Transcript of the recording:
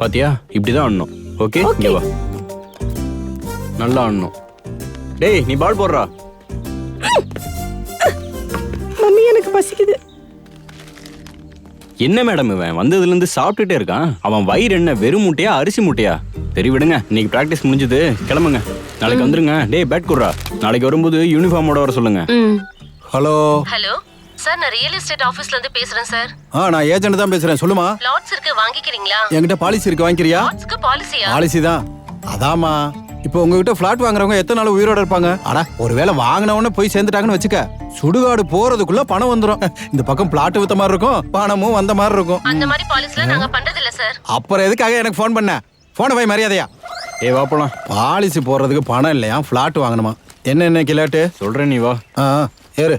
பாத்தியா இப்படிதான் ஆடணும். ஓகே இங்க வா, நல்லா ஆடணும். டேய் நீ பால் போடுறா. மம்மி எனக்கு பசிக்குது. என்ன மேடம் இவன் வந்ததுல இருந்து சாப்பிட்டுட்டே இருக்கான். அவன் வயிறு என்ன வெறும் மூட்டையா அரிசி மூட்டையா? சரி விடுங்க, இன்னைக்கு பிராக்டிஸ் முடிஞ்சது, கிளம்புங்க. நாளைக்கு வந்துருங்க. டேய் பேட் குடுறா. நாளைக்கு வரும்போது யூனிஃபார்மோட வர சொல்லுங்க. ஹலோ ஹலோ சார், நான் ரியல் எஸ்டேட் ஆபீஸ்ல இருந்து பேசுறேன் சார். நான் ஏஜென்ட் தான் பேசுறேன். சொல்லுமா. லாட்ஸ் இருக்கு, வாங்கிக்கிறீங்களா? என்கிட்ட பாலிசி இருக்கு, வாங்கிக்கிறியா? லாட்ஸ்க்கு பாலிசியா? பாலிசி தான். அதாம்மா, இப்போ உங்ககிட்ட பிளாட் வாங்குறவங்க எத்தனை நாள் உயிரோட இருப்பாங்க? அட ஒருவேளை வாங்கின உடனே போய் சேர்ந்துட்டாங்கன்னு வச்சுக்க, சுடுகாடு போறதுக்குள்ள பணம் வந்துடும். இந்த பக்கம் பிளாட் வித்த மாதிரி இருக்கும், பணமும் வந்த மாதிரி இருக்கும். அந்த மாதிரி பாலிசில நாங்க பண்றது இல்ல சார். அப்புறம் எதுக்காக எனக்கு ஃபோன் பண்ண? போன போய் மரியாதையா. ஏ வா போலாம். பாலிசி போடுறதுக்கு பணம் இல்லையா, பிளாட் வாங்கணுமா? என்ன கிளாட்டு சொல்றேன், நீ வா. ஏறு.